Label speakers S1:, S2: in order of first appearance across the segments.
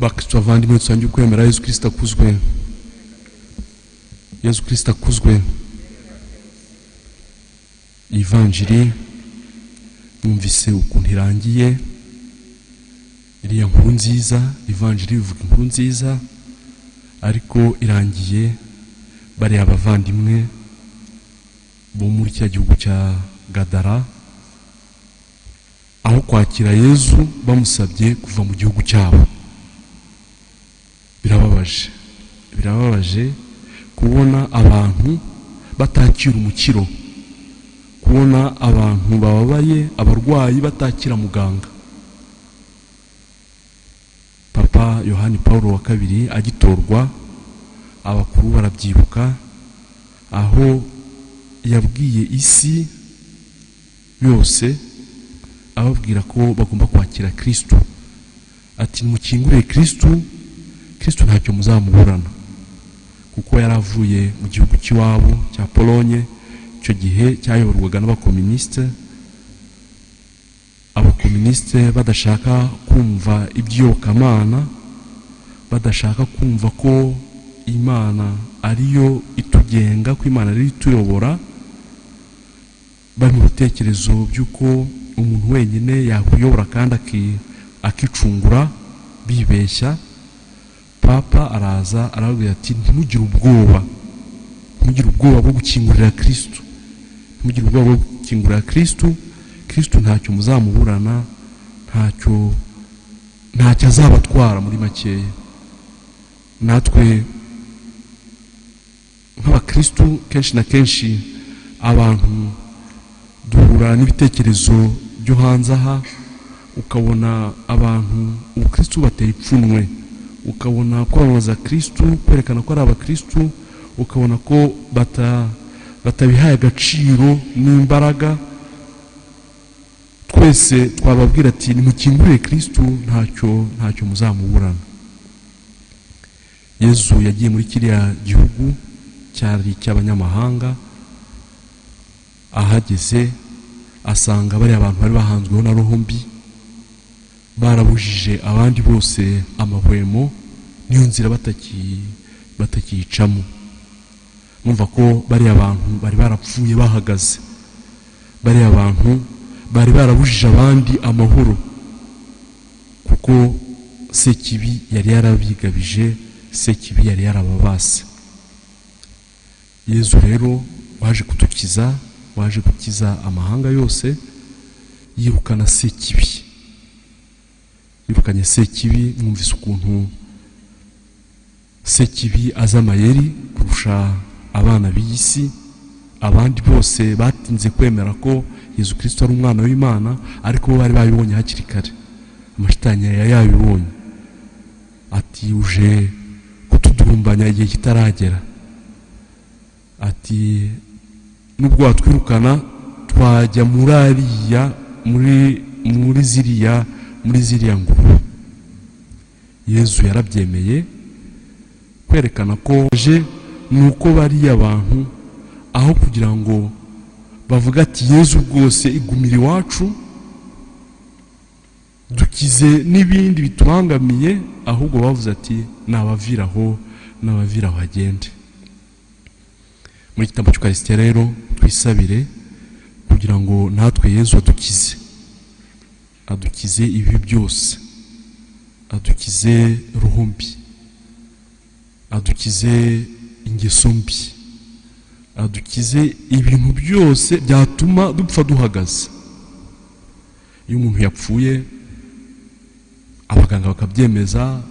S1: Bakristo bavandimwe dusangiye kwemera Yesu Kristo akuzwe. Yesu Kristo akuzwe. Ivanjiri mwumvise ukuntu irangiye, iriya nkuru nziza. Ivanjiri ivuga inkuru nziza, ariko irangiye bari abavandimwe bo muri cya gihugu cya Gadara, aho kwakira Yesu bamusabye kuva mu gihugu cyabo. Birababaje kubona abantu batakira umukiro, kubona abantu bababaye, abarwayi batakira muganga. Papa Yohani Paulo wa kabiri agitorwa, abakuru barabyibuka, aho yabwiye isi yose ababwira ko bagomba kwakira Kristo. Ati mukingure Kristo ntacyo muzamuburana, kuko yaravuye mu gihugu cy'iwabo cya Polonye, icyo gihe cyayoborwaga n'abakomuniste. Abakomuniste badashaka kumva iby'iyobokamana, badashaka kumva ko Imana ariyo itugenga, ko Imana ariyo ituyobora, bari mu bitekerezo by'uko umuntu wenyine yakuyobora kandi akicungura, bibeshya. Papa araza arababwira ati ntimugire ubwoba bwo gukingurira Kristo, ntimugire ubwoba bwo gukingurira Kristo ntacyo muzamuburana, ntacyo azabatwara muri makeya. Natwe nk'abakristo kenshi na kenshi abantu duhura n'ibitekerezo byo hanze aha, ukabona abantu ubukristo bateye ipfunwe, ukabona kwamamaza Kristo, kwerekana ko ari abakristo, ukabona ko batabihaye agaciro n'imbaraga. Twese twababwira ati nimukingurire Kristo ntacyo muzamuburana. Yesu yagiye muri kiriya gihugu cyari cy'abanyamahanga, ahageze asanga bari abantu bari bahanzweho na roho mbi, barabujije abandi bose amahwemo, niyo nzira batakiyicamo. Mwumva ko bari abantu bari barapfuye bahagaze, bari abantu bari barabujije abandi amahoro, kuko Sekibi yari yarabigabije, Sekibi yari yarababase. Yesu rero waje kudukiza, waje gukiza amahanga yose, yirukana Sekibi. Yirukanye Sekibi. Mwumvise ukuntu Sekibi aza amayeri kurusha abana b'isi. Abandi bose batinze kwemera ko Yesu Kristo ari umwana w'Imana, ariko bari babibonye hakiri kare. Amashitani yayabibonye, ati uje kutudurumbanya igihe kitaragera. Ati nubwo watwirukana twajya muri ziriya nguru. Yesu yarabyemeye, kwerekana ko je nuko bari abantu, aho kugira ngo bavuga ati Yesu rwose igumira iwacu, dukize n'ibindi bitubangamiye, ahubwo bavuze ati nabaviraho agende. Muri gitabo cy'Ukaristiya rero twisabire kugira ngo natwe Yesu adukize ibi byose, adukize roho mbi, adukize ingeso mbi, adukize ibintu byose byatuma dupfa duhagaze. Iyo umuntu yapfuye, abaganga bakabyemeza,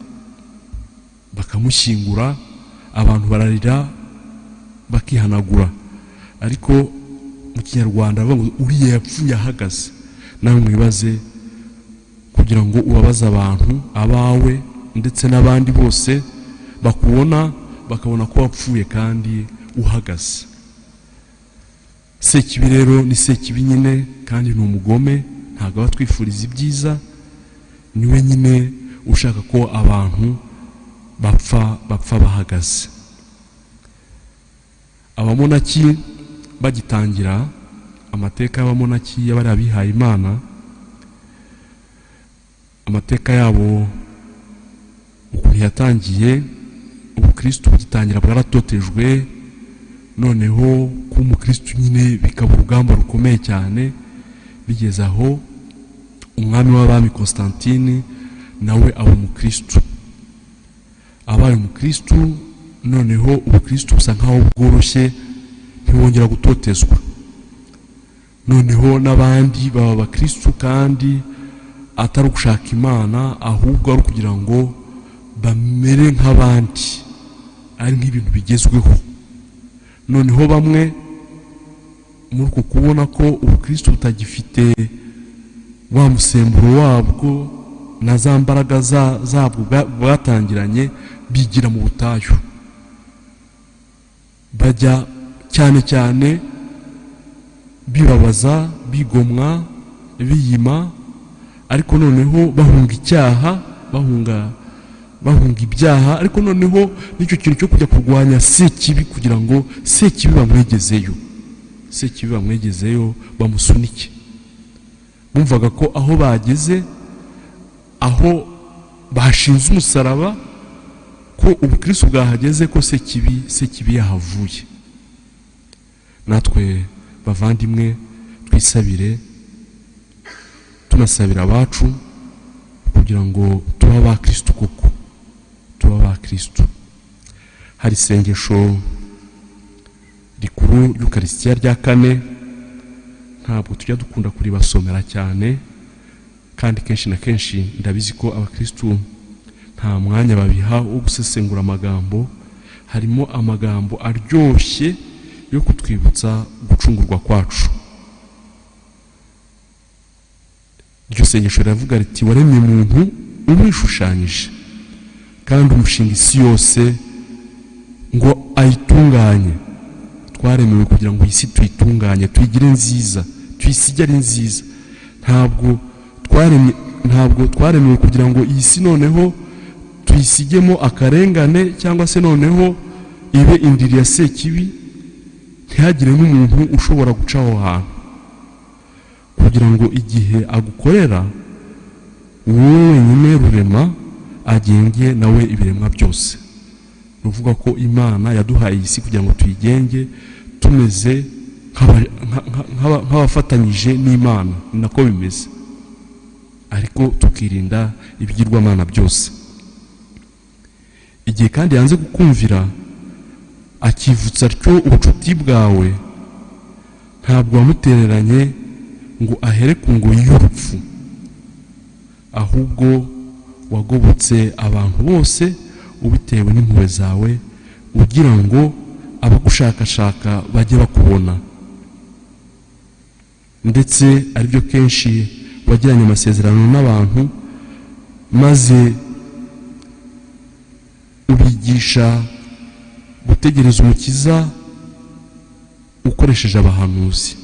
S1: bakamushyingura, abantu bararira bakihanagura, ariko mu Kinyarwanda bavuga ngo uriya yapfuye ahagaze. Nawe mwibaze, kugira ngo ubabaze abantu, abawe ndetse n'abandi bose bakubona, bakabona ko wapfuye kandi uhagaze. Sekibi rero ni Sekibi nyine, kandi ni umugome, ntabwo aba twifuriza ibyiza. Niwe nyine ushaka ko abantu bapfa bahagaze. Abamonaki bagitangira, amateka y'abamonaki y'abari abihaye Imana, amateka yabo umuntu yatangiye ubukristo gitangira bwaratotejwe, noneho ku mukristo nyine bikaba urugamba rukomeye cyane, bigeze aho umwami w'abami Constantine nawe aba umukristo. Abaye umukristo, noneho ubukristo busa nkaho bworoshye, ntibongera gutotezwa. Noneho n'abandi baba abakristo kandi atari gushaka Imana, ahubwo ari kugira ngo bamere nk'abandi, ari nk'ibintu bigezweho. Noneho bamwe muri uko kubona ko ubukristo butagifite wa musemburo wabwo na za mbaraga zabwo bwatangiranye, bigira mu butayu, bajya cyane cyane bibabaza, bigomwa, biyima, ariko noneho bahunga icyaha, bahunga ibyaha, ariko noneho nicyo kintu cyo kujya kurwanya sekibi kugira ngo sekibi bamwegezeyo, bamusunike. Bumvaga ko aho bageze, aho bashinze umusaraba, ko ubukristo bwahageze, ko sekibi yahavuye. Natwe bavandimwe twisabire, tunasabira abacu kugira ngo tuba abakristo koko, tuba abakristo. Hari isengesho rikuru ry'Ukaristiya rya 4, ntabwo tujya dukunda kuribasomera cyane, kandi kenshi na kenshi ndabizi ko abakristo nta mwanya babiha wo gusesengura amagambo. Harimo amagambo aryoshye yo kutwibutsa gucungurwa kwacu. Iryo sengesho riravuga riti: waremye umuntu umwishushanyije kandi umushinga isi yose ngo ayitunganye. Twaremewe kugira ngo isi tuyitunganye, tuyigire nziza, tuyisigare nziza. Ntabwo twaremewe kugira ngo iyi si noneho tuyisigemo akarengane, cyangwa se noneho ibe indiri ya sekibi, ntihagire n'umuntu ushobora guca aho hantu, kugira ngo igihe agukorera wowe wenyine rurema, agenge nawe ibiremwa byose. Nuvuga ko Imana yaduhaye iyi si kugira ngo tuyigenge tumeze nk'abafatanyije n'Imana, ni nako bimeze, ariko tukirinda ibigirwamana byose. Igihe kandi yanze kukumvira, akivutsa atyo ubucuti bwawe, ntabwo wamutereranye ngo ahere ku ngoyi y'urupfu, ahubwo wagobotse abantu bose ubitewe n'impuhwe zawe, ugira ngo abagushakashaka bajye bakubona. Ndetse aribyo kenshi wagiranye amasezerano n'abantu, maze ubigisha gutegereza umukiza ukoresheje abahanuzi.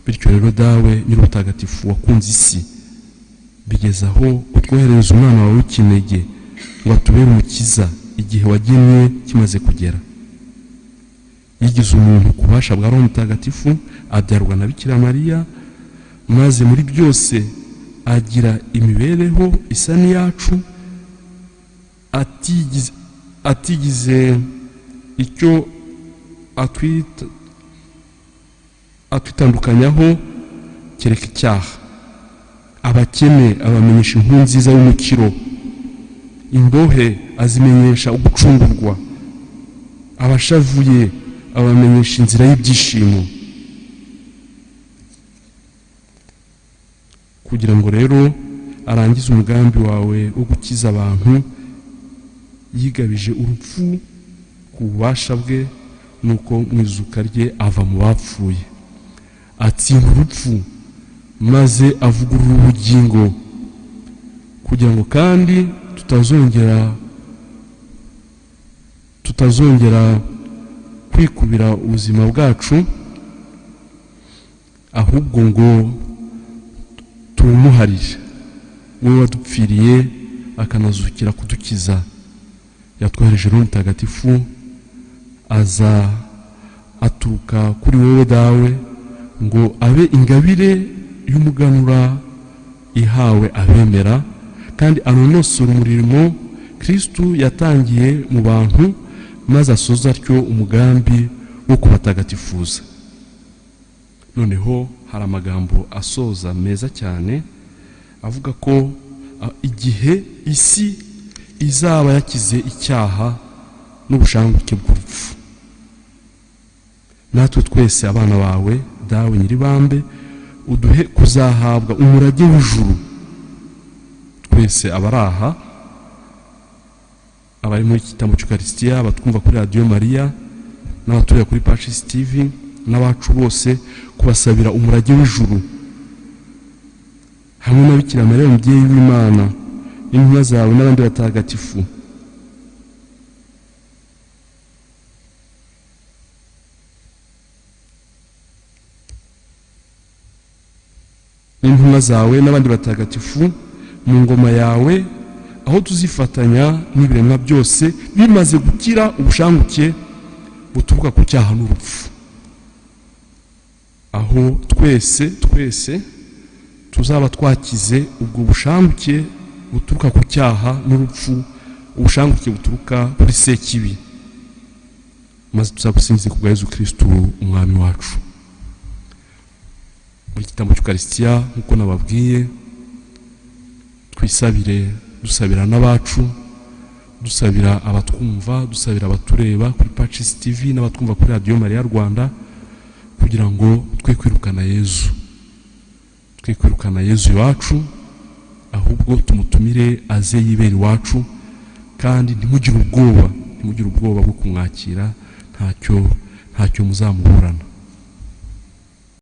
S1: Bityo rero dawe nyir'ubutagatifu wakunze isi, bigeza aho utwoherereza umwana wawe w'ikinege ngo atubere umukiza igihe wagennye kimaze kugera. Yigize umuntu ku bubasha bwa Roho Mutagatifu, abyarwa na Bikira Mariya, maze muri byose agira imibereho isa n'iyacu, atigize icyo atwitandukanyaho kereka icyaha. Abakene abamenyesha inkuru nziza y'umukiro, imbohe azimenyesha ugucungurwa, abashavuye abamenyesha inzira y'ibyishimo. Kugira ngo rero arangize umugambi wawe wo gukiza abantu, yigabije urupfu ku bubasha bwe, nuko mu izuka rye ava mu bapfuye, atsinda urupfu maze avugurura ubugingo, kugira ngo kandi tutazongera kwikubira ubuzima bwacu, ahubwo ngo tumuharire. Wowe wadupfiriye akanazukira kudukiza, yatwohereje Roho Mutagatifu, aza aturuka kuri wowe dawe, ngo abe ingabire y'umuganura ihawe abemera, kandi anonosora umurimo Kristo yatangiye mu bantu maze asoza atyo umugambi wo kubatagatifuza. Noneho hari amagambo asoza meza cyane avuga ko igihe isi izaba yakize icyaha n'ubushanguke bw'urupfu, natwe twese abana bawe dawe nyiribambe uduhe kuzahabwa umurage w'ijuru. Twese abaraha, abari muri Igitambo cy'Ukaristiya, abatwumva kuri Radio Maria n'abatuye kuri Pacis TV n'abacu bose, kubasabira umurage w'ijuru hamwe na Bikira Mariya umubyeyi w'Imana, intumwa zawe n'abandi batagatifu. Intumwa zawe n'abandi batagatifu mu ngoma yawe, aho tuzifatanya n'ibiremwa byose bimaze gukira ubushanguke buturuka ku cyaha n'urupfu, aho twese tuzaba twakize ubwo bushanguke buturuka ku cyaha n'urupfu, ubushanguke buturuka kuri Sekibi, maze tuzagusingize kubwa Yezu Kristo umwami wacu. Muri Igitambo cy'Ukaristiya nk'uko nababwiye, twisabire, dusabira n'abacu, dusabira abatwumva, dusabira abatureba kuri Pacis TV n'abatwumva kuri Radio Maria Rwanda, kugira ngo twe kwirukana Yezu iwacu, ahubwo tumutumire aze yibera iwacu, kandi ntimugire ubwoba bwo kumwakira, ntacyo muzamuburana.